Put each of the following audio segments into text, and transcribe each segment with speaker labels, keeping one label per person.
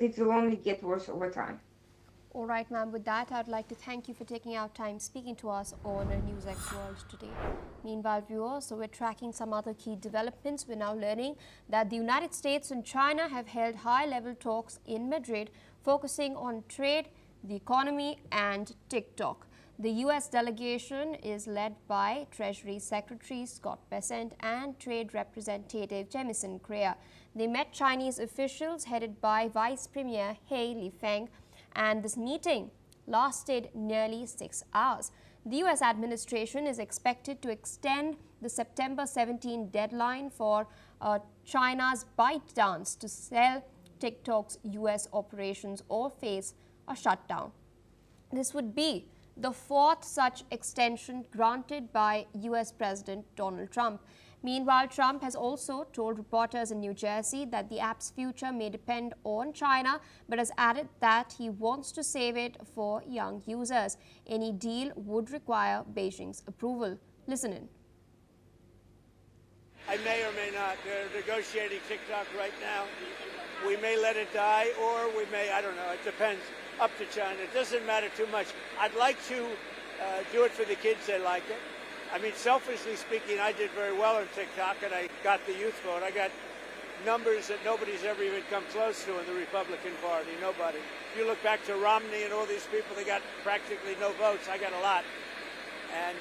Speaker 1: it will only get worse over time.
Speaker 2: All right, ma'am. With that, I'd like to thank you for taking out time speaking to us on NewsX World today. Meanwhile, viewers, so we're tracking some other key developments. We're now learning that the United States and China have held high-level talks in Madrid, focusing on trade, the economy, and TikTok. The U.S. delegation is led by Treasury Secretary Scott Bessent and Trade Representative Jamison Crea. They met Chinese officials headed by Vice Premier He Lifeng, and this meeting lasted nearly 6 hours. The U.S. administration is expected to extend the September 17 deadline for China's ByteDance to sell TikTok's U.S. operations or face a shutdown. This would be the fourth such extension granted by U.S. President Donald Trump. Meanwhile, Trump has also told reporters in New Jersey that the app's future may depend on China, but has added that he wants to save it for young users. Any deal would require Beijing's approval. Listen in.
Speaker 3: I may or may not. They're negotiating TikTok right now. We may let it die, or we may, I don't know, it depends. Up to China. It doesn't matter too much. I'd like to do it for the kids. They like it. I mean, selfishly speaking, I did very well on TikTok, and I got the youth vote. I got numbers that nobody's ever even come close to in the Republican Party. Nobody. If you look back to Romney and all these people, they got practically no votes. I got a lot. And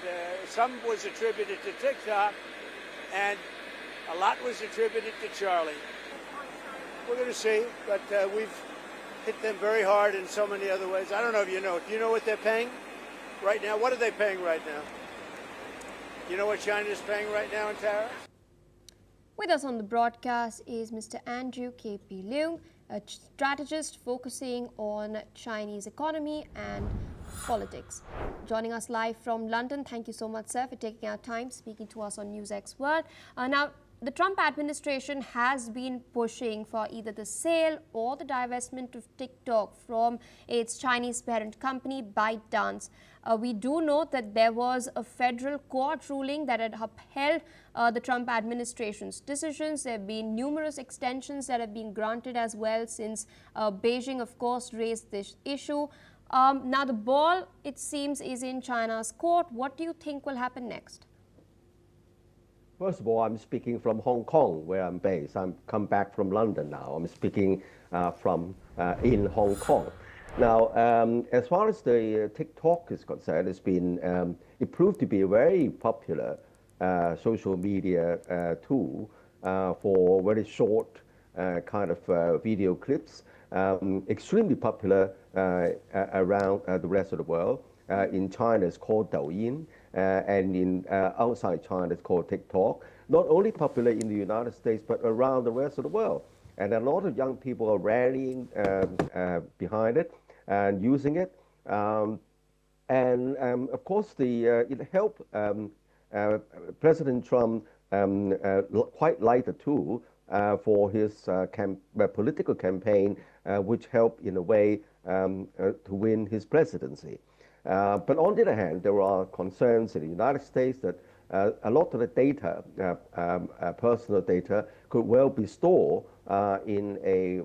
Speaker 3: some was attributed to TikTok, and a lot was attributed to Charlie. We're going to see, but we've hit them very hard in so many other ways. I don't know if you know. Do you know what they're paying right now? What are they paying right now? You know what China is paying right now in tariffs?
Speaker 2: With us on the broadcast is Mr. Andrew K.P. Leung, a strategist focusing on Chinese economy and politics. Joining us live from London. Thank you so much, sir, for taking our time speaking to us on NewsX World. Now, the Trump administration has been pushing for either the sale or the divestment of TikTok from its Chinese parent company, ByteDance. We do know that there was a federal court ruling that had upheld the Trump administration's decisions. There have been numerous extensions that have been granted as well since Beijing, of course, raised this issue. Now the ball, it seems, is in China's court. What do you think will happen next?
Speaker 4: First of all, I'm speaking from Hong Kong, where I'm based. I'm come back from London now. I'm speaking from in Hong Kong. Now, as far as the TikTok is concerned, it proved to be a very popular social media tool for very short kind of video clips. Extremely popular around the rest of the world. In China, it's called Douyin, and in outside China, it's called TikTok. Not only popular in the United States, but around the rest of the world. And a lot of young people are rallying behind it and using it. Of course, it helped President Trump quite like the tool for his political campaign, which helped in a way to win his presidency. But on the other hand, there are concerns in the United States that a lot of the data, personal data, could well be stored in a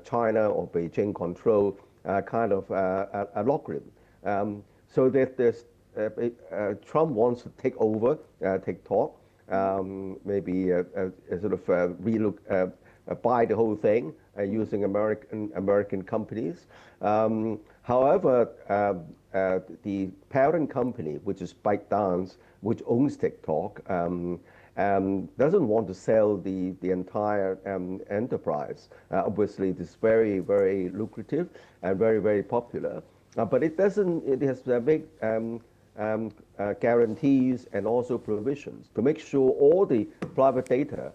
Speaker 4: China or Beijing controlled kind of algorithm. So that Trump wants to take over TikTok, maybe sort of relook, buy the whole thing using American companies. However, the parent company, which is ByteDance, which owns TikTok, doesn't want to sell the entire enterprise. Obviously, it is very, very lucrative and very, very popular. But it doesn't. It has to make guarantees and also provisions to make sure all the private data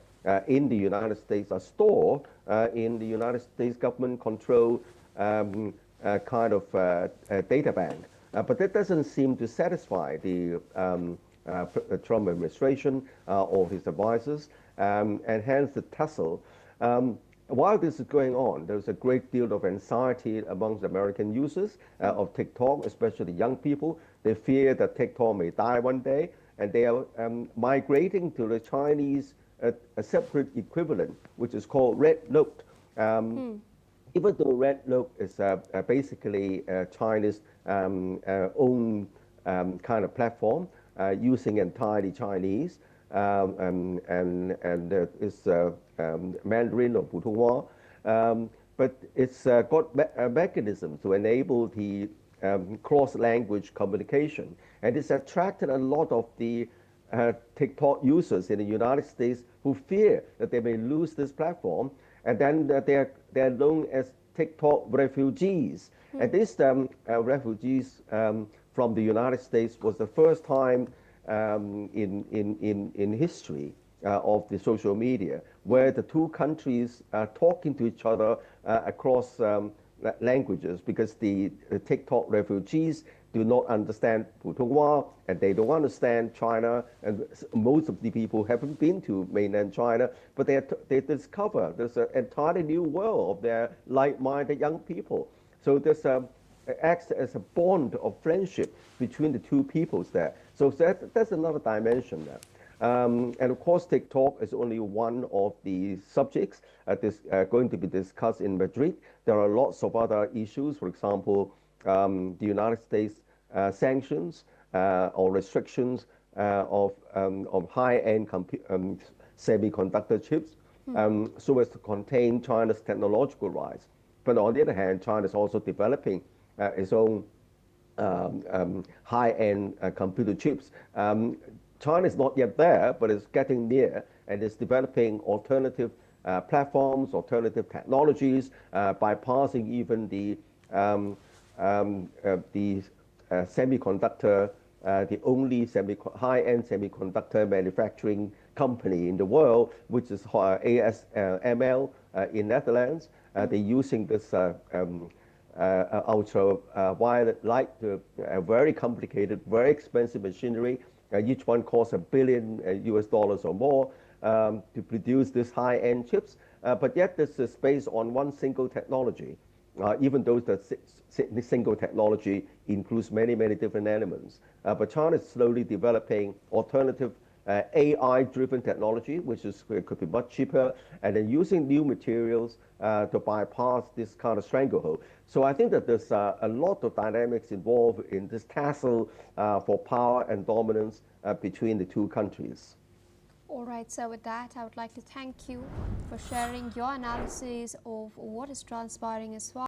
Speaker 4: in the United States are stored in the United States government-controlled kind of data bank. But that doesn't seem to satisfy the Trump administration or his advisors, and hence the tussle. While this is going on, there's a great deal of anxiety amongst American users of TikTok, especially young people. They fear that TikTok may die one day, and they are migrating to the Chinese a separate equivalent, which is called Red Note. even though Red Look is basically China's own kind of platform, using entirely Chinese and it's Mandarin or Putonghua, but it's got a mechanism to enable the cross-language communication, and it's attracted a lot of the TikTok users in the United States who fear that they may lose this platform, and then they're known as TikTok refugees. And these refugees from the United States was the first time in history of the social media where the two countries are talking to each other across languages, because the TikTok refugees do not understand Putonghua and they don't understand China, and most of the people haven't been to mainland China, but they discover there's an entirely new world of their like-minded young people. So there's acts as a bond of friendship between the two peoples there. So that's another dimension there. And of course, TikTok is only one of the subjects going to be discussed in Madrid. There are lots of other issues. For example, the United States sanctions or restrictions of high-end semiconductor chips, so as to contain China's technological rise. But on the other hand, China is also developing its own high-end computer chips. China is not yet there, but it's getting near, and it's developing alternative platforms, alternative technologies, bypassing even the semiconductor, the only high-end semiconductor manufacturing company in the world, which is ASML in Netherlands. They're using this ultraviolet light, very complicated, very expensive machinery. Each one costs $1 billion US or more to produce these high-end chips. But yet this is based on one single technology, even though the single technology includes many, many different elements. But China is slowly developing alternative AI-driven technology, which could be much cheaper, and then using new materials to bypass this kind of stranglehold. So I think that there's a lot of dynamics involved in this tussle for power and dominance between the two countries.
Speaker 2: All right, so with that, I would like to thank you for sharing your analysis of what is transpiring as far